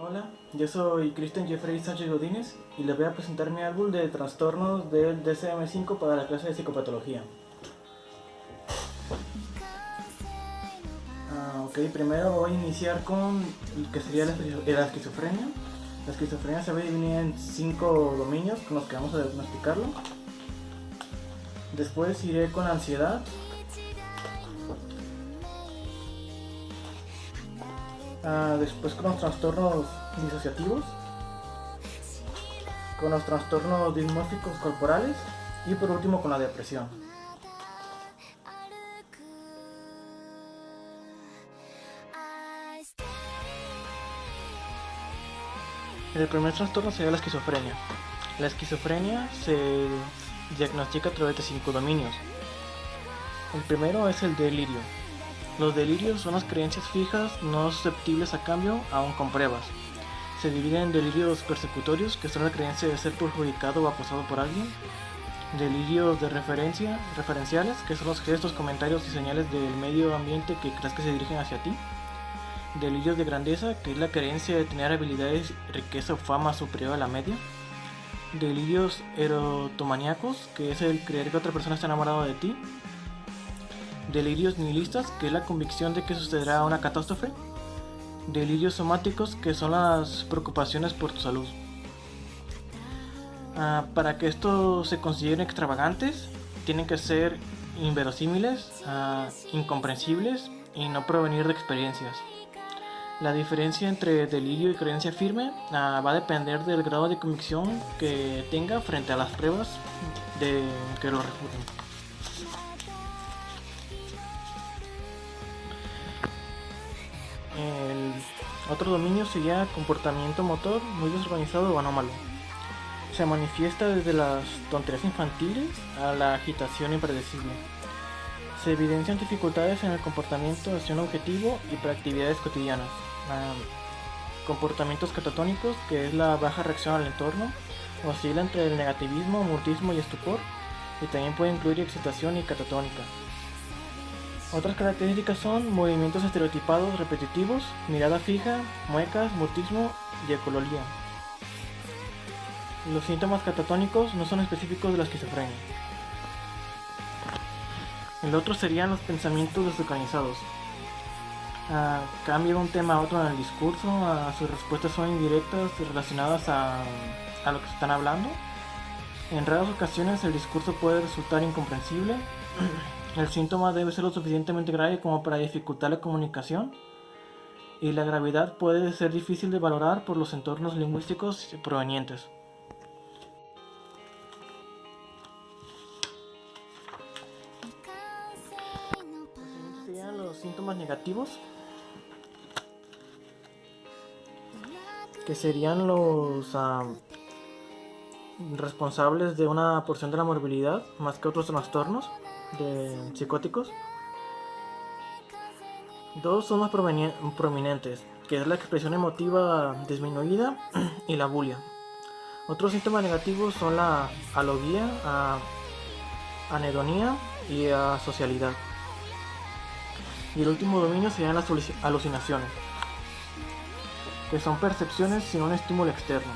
Hola, yo soy Cristian Jeffrey Sánchez Godínez y les voy a presentar mi árbol de trastornos del DSM-5 para la clase de psicopatología. Ok, primero voy a iniciar con lo que sería la esquizofrenia. La esquizofrenia se va a dividir en 5 dominios con los que vamos a diagnosticarlo. Después iré con la ansiedad. Después con los trastornos disociativos, con los trastornos dismórficos corporales y por último con la depresión. El primer trastorno sería la esquizofrenia. La esquizofrenia se diagnostica a través de 5 dominios. El primero es el delirio. Los delirios son las creencias fijas no susceptibles a cambio aún con pruebas. Se dividen en delirios persecutorios, que son la creencia de ser perjudicado o acosado por alguien. Delirios de referenciales, que son los gestos, comentarios y señales del medio ambiente que crees que se dirigen hacia ti. Delirios de grandeza, que es la creencia de tener habilidades, riqueza o fama superior a la media. Delirios erotomaníacos, que es el creer que otra persona está enamorada de ti. Delirios nihilistas, que es la convicción de que sucederá una catástrofe. Delirios somáticos, que son las preocupaciones por tu salud. Para que esto se consideren extravagantes, tienen que ser inverosímiles, incomprensibles y no provenir de experiencias. La diferencia entre delirio y creencia firme va a depender del grado de convicción que tenga frente a las pruebas que lo refuten. El otro dominio sería comportamiento motor muy desorganizado o anómalo. Se manifiesta desde las tonterías infantiles a la agitación impredecible. Se evidencian dificultades en el comportamiento hacia un objetivo y para actividades cotidianas. Comportamientos catatónicos, que es la baja reacción al entorno, oscila entre el negativismo, mutismo y estupor, y también puede incluir excitación y catatónica. Otras características son movimientos estereotipados repetitivos, mirada fija, muecas, mutismo y ecololía. Los síntomas catatónicos no son específicos de la esquizofrenia. El otro serían los pensamientos desorganizados. Cambia de un tema a otro en el discurso, sus respuestas son indirectas y relacionadas a lo que se están hablando. En raras ocasiones el discurso puede resultar incomprensible. El síntoma debe ser lo suficientemente grave como para dificultar la comunicación, y la gravedad puede ser difícil de valorar por los entornos lingüísticos provenientes. Los siguientes serían los síntomas negativos, que serían los responsables de una porción de la morbilidad más que otros trastornos psicóticos. Dos son más prominentes, que es la expresión emotiva disminuida y la bulia. Otros síntomas negativos son la alogia, anhedonía y asocialidad. Y el último dominio serían las alucinaciones, que son percepciones sin un estímulo externo.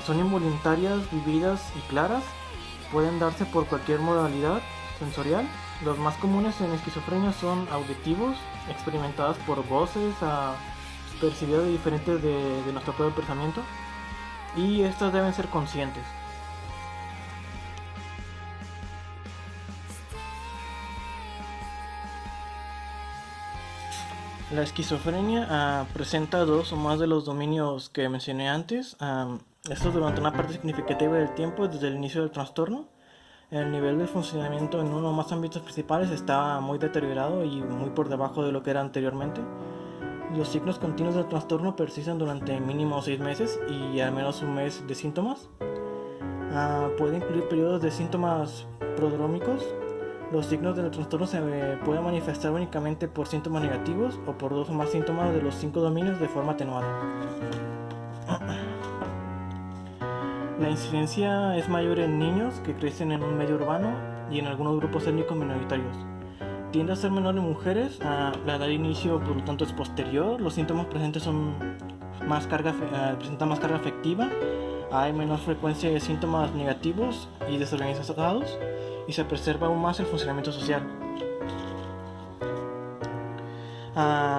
Son involuntarias, vividas y claras. Pueden darse por cualquier modalidad sensorial. Los más comunes en esquizofrenia son auditivos, experimentadas por voces, percibidas diferentes de nuestro propio pensamiento, y estas deben ser conscientes. La esquizofrenia presenta dos o más de los dominios que mencioné antes. Estos durante una parte significativa del tiempo desde el inicio del trastorno. El nivel de funcionamiento en uno o más ámbitos principales está muy deteriorado y muy por debajo de lo que era anteriormente. Los signos continuos del trastorno persisten durante mínimo 6 meses y al menos un mes de síntomas. Puede incluir periodos de síntomas prodrómicos. Los signos del trastorno se pueden manifestar únicamente por síntomas negativos o por dos o más síntomas de los 5 dominios de forma atenuada. La incidencia es mayor en niños que crecen en un medio urbano y en algunos grupos étnicos minoritarios. tiende a ser menor en mujeres, la edad de inicio por lo tanto es posterior, los síntomas presentes son presentan más carga afectiva, hay menor frecuencia de síntomas negativos y desorganizados y se preserva aún más el funcionamiento social.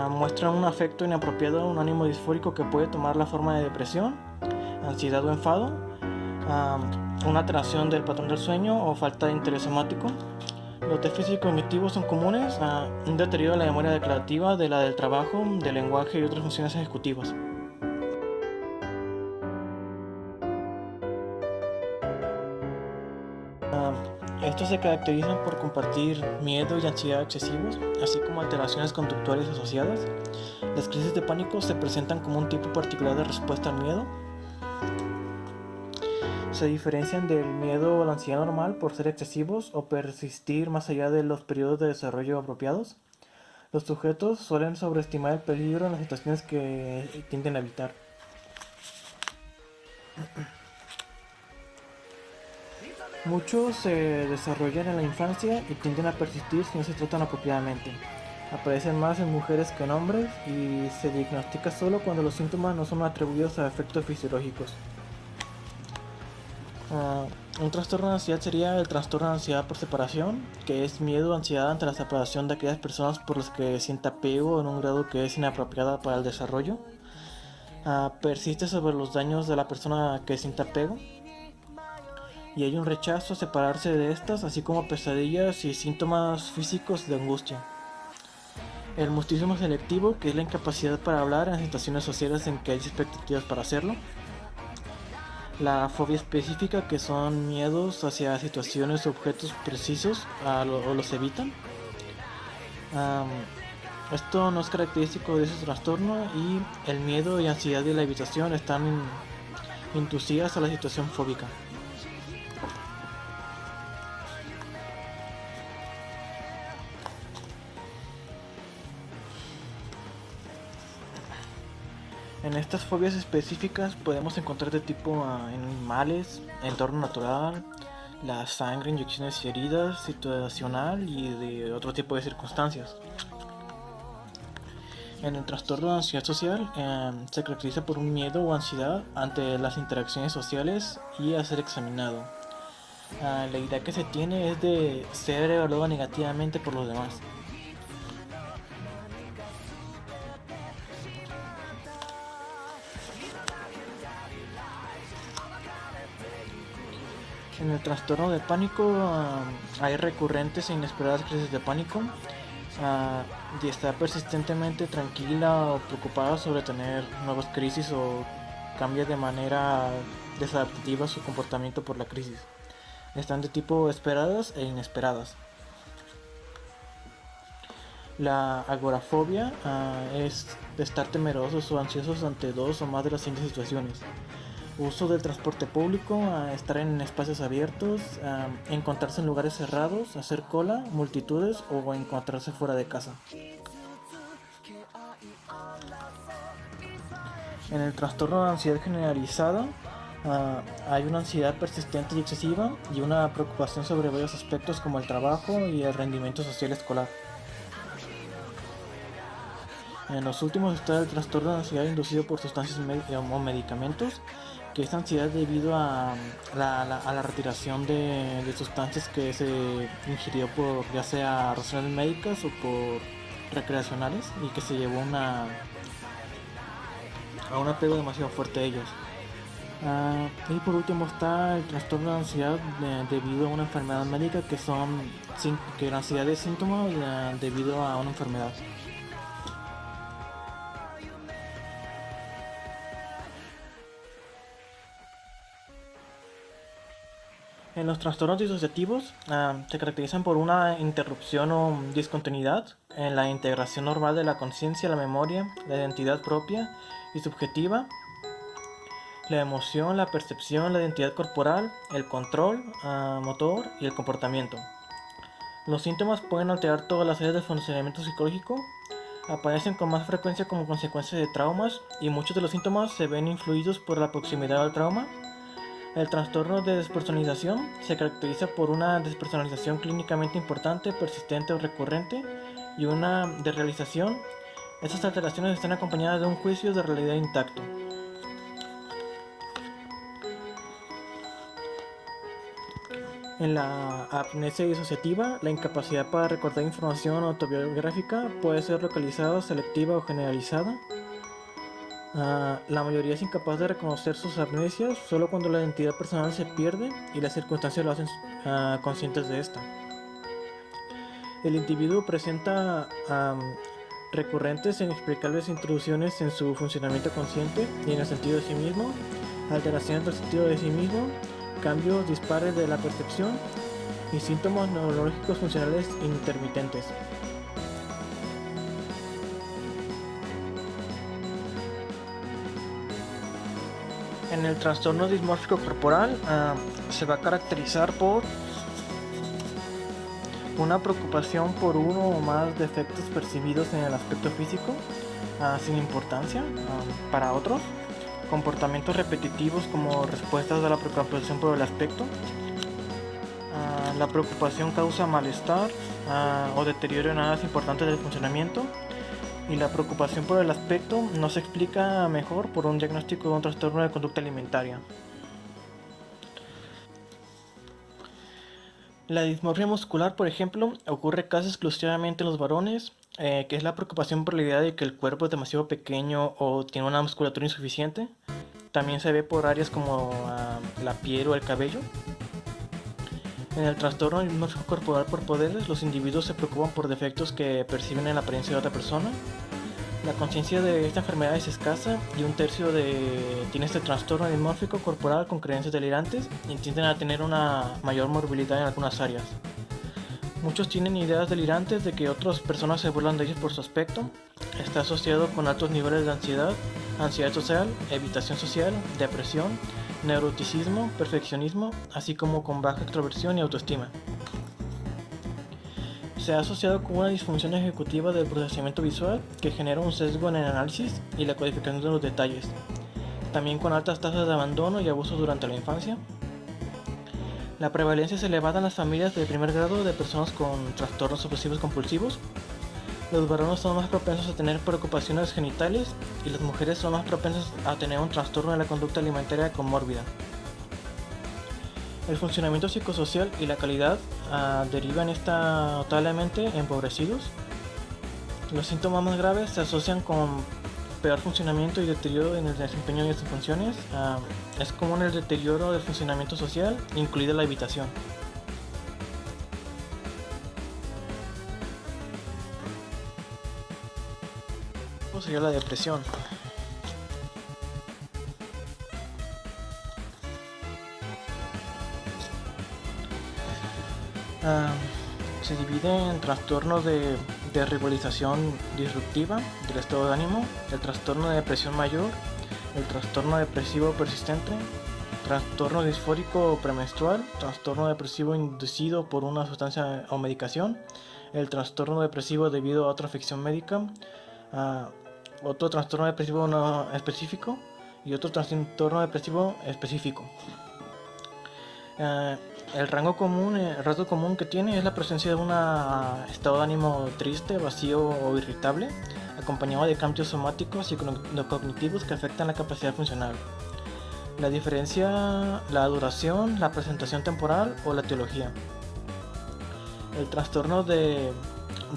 Muestran un afecto inapropiado, un ánimo disfórico que puede tomar la forma de depresión, ansiedad o enfado, una alteración del patrón del sueño o falta de interés somático. Los déficits cognitivos son comunes, un deterioro de la memoria declarativa, de la del trabajo, del lenguaje y otras funciones ejecutivas. Estos se caracterizan por compartir miedo y ansiedad excesivos, así como alteraciones conductuales asociadas. Las crisis de pánico se presentan como un tipo particular de respuesta al miedo. Se diferencian del miedo o la ansiedad normal por ser excesivos o persistir más allá de los periodos de desarrollo apropiados. Los sujetos suelen sobreestimar el peligro en las situaciones que tienden a evitar. Muchos se desarrollan en la infancia y tienden a persistir si no se tratan apropiadamente. Aparecen más en mujeres que en hombres y se diagnostica solo cuando los síntomas no son atribuidos a efectos fisiológicos. Un trastorno de ansiedad sería el trastorno de ansiedad por separación, que es miedo o ansiedad ante la separación de aquellas personas por las que siente apego en un grado que es inapropiada para el desarrollo. Persiste sobre los daños de la persona que siente apego. Y hay un rechazo a separarse de estas, así como pesadillas y síntomas físicos de angustia. El mutismo selectivo, que es la incapacidad para hablar en situaciones sociales en que hay expectativas para hacerlo. La fobia específica, que son miedos hacia situaciones o objetos precisos o los evitan. Esto no es característico de ese trastorno y el miedo y ansiedad de la evitación están inducidas a la situación fóbica. En estas fobias específicas podemos encontrar de tipo en animales, entorno natural, la sangre, inyecciones y heridas, situacional y de otro tipo de circunstancias. En el trastorno de ansiedad social se caracteriza por un miedo o ansiedad ante las interacciones sociales y a ser examinado. La idea que se tiene es de ser evaluado negativamente por los demás. En el trastorno de pánico hay recurrentes e inesperadas crisis de pánico y estar persistentemente tranquila o preocupada sobre tener nuevas crisis o cambia de manera desadaptativa su comportamiento por la crisis. Están de tipo esperadas e inesperadas. La agorafobia es de estar temerosos o ansiosos ante dos o más de las siguientes situaciones: uso del transporte público, estar en espacios abiertos, encontrarse en lugares cerrados, hacer cola, multitudes o encontrarse fuera de casa. En el trastorno de ansiedad generalizada hay una ansiedad persistente y excesiva y una preocupación sobre varios aspectos como el trabajo y el rendimiento social escolar. En los últimos está el trastorno de ansiedad inducido por sustancias o medicamentos, que es ansiedad debido a la retiración de sustancias que se ingirió por ya sea razones médicas o por recreacionales y que se llevó a un apego demasiado fuerte a ellos. Y por último está el trastorno de ansiedad debido a una enfermedad médica, que la ansiedad es síntoma debido a una enfermedad. En los trastornos disociativos se caracterizan por una interrupción o discontinuidad en la integración normal de la conciencia, la memoria, la identidad propia y subjetiva, la emoción, la percepción, la identidad corporal, el control motor y el comportamiento. Los síntomas pueden alterar todas las áreas del funcionamiento psicológico, aparecen con más frecuencia como consecuencia de traumas y muchos de los síntomas se ven influidos por la proximidad al trauma. El trastorno de despersonalización se caracteriza por una despersonalización clínicamente importante, persistente o recurrente y una desrealización. Estas alteraciones están acompañadas de un juicio de realidad intacto. En la amnesia disociativa, la incapacidad para recordar información autobiográfica puede ser localizada, selectiva o generalizada. La mayoría es incapaz de reconocer sus amnesias solo cuando la identidad personal se pierde y las circunstancias lo hacen conscientes de esta. El individuo presenta recurrentes e inexplicables intrusiones en su funcionamiento consciente y en el sentido de sí mismo, alteraciones del sentido de sí mismo, cambios dispares de la percepción y síntomas neurológicos funcionales intermitentes. En el trastorno dismórfico corporal se va a caracterizar por una preocupación por uno o más defectos percibidos en el aspecto físico sin importancia para otros, comportamientos repetitivos como respuestas a la preocupación por el aspecto. La preocupación causa malestar o deterioro en áreas importantes del funcionamiento, y la preocupación por el aspecto no se explica mejor por un diagnóstico de un trastorno de conducta alimentaria. La dismorfia muscular, por ejemplo, ocurre casi exclusivamente en los varones, que es la preocupación por la idea de que el cuerpo es demasiado pequeño o tiene una musculatura insuficiente. También se ve por áreas como la piel o el cabello. En el trastorno dismórfico corporal por poderes, los individuos se preocupan por defectos que perciben en la apariencia de otra persona. La conciencia de esta enfermedad es escasa y un tercio tiene este trastorno dismórfico corporal con creencias delirantes y tienden a tener una mayor morbilidad en algunas áreas. Muchos tienen ideas delirantes de que otras personas se burlan de ellos por su aspecto. Está asociado con altos niveles de ansiedad, ansiedad social, evitación social, depresión, neuroticismo, perfeccionismo, así como con baja extroversión y autoestima. Se ha asociado con una disfunción ejecutiva del procesamiento visual que genera un sesgo en el análisis y la codificación de los detalles, también con altas tasas de abandono y abuso durante la infancia. La prevalencia es elevada en las familias de primer grado de personas con trastornos obsesivos compulsivos. Los varones son más propensos a tener preocupaciones genitales y las mujeres son más propensas a tener un trastorno de la conducta alimentaria comórbida. El funcionamiento psicosocial y la calidad derivan notablemente empobrecidos. Los síntomas más graves se asocian con peor funcionamiento y deterioro en el desempeño de sus funciones. Es común el deterioro del funcionamiento social, incluida la evitación. Sería la depresión. Se divide en trastornos de desregulación disruptiva del estado de ánimo, el trastorno de depresión mayor, el trastorno depresivo persistente, trastorno disfórico premenstrual, trastorno depresivo inducido por una sustancia o medicación, el trastorno depresivo debido a otra afección médica, otro trastorno depresivo no específico y otro trastorno depresivo específico. El rasgo común que tiene es la presencia de un estado de ánimo triste, vacío o irritable, acompañado de cambios somáticos y cognitivos que afectan la capacidad funcional. La diferencia, la duración, la presentación temporal o la etiología. El trastorno de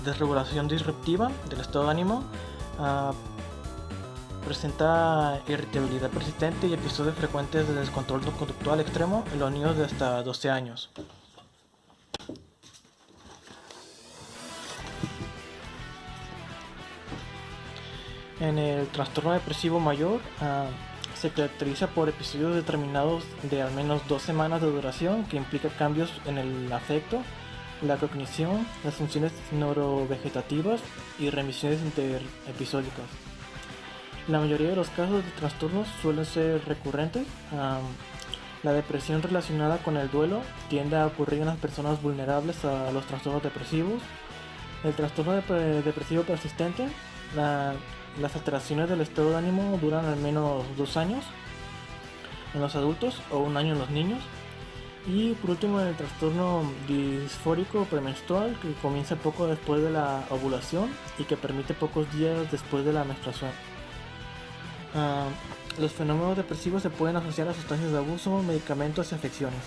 desregulación disruptiva del estado de ánimo presenta irritabilidad persistente y episodios frecuentes de descontrol conductual extremo en los niños de hasta 12 años. En el trastorno depresivo mayor se caracteriza por episodios determinados de al menos 2 semanas de duración que implican cambios en el afecto, la cognición, las funciones neurovegetativas y remisiones interepisódicas. La mayoría de los casos de trastornos suelen ser recurrentes. La depresión relacionada con el duelo tiende a ocurrir en las personas vulnerables a los trastornos depresivos. El trastorno depresivo persistente, las alteraciones del estado de ánimo duran al menos 2 años. en los adultos o 1 año en los niños. Y por último, el trastorno disfórico premenstrual, que comienza poco después de la ovulación y que permite pocos días después de la menstruación. Ah, los fenómenos depresivos se pueden asociar a sustancias de abuso, medicamentos y afecciones.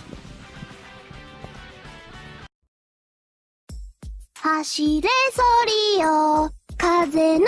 走れソリよ風のよ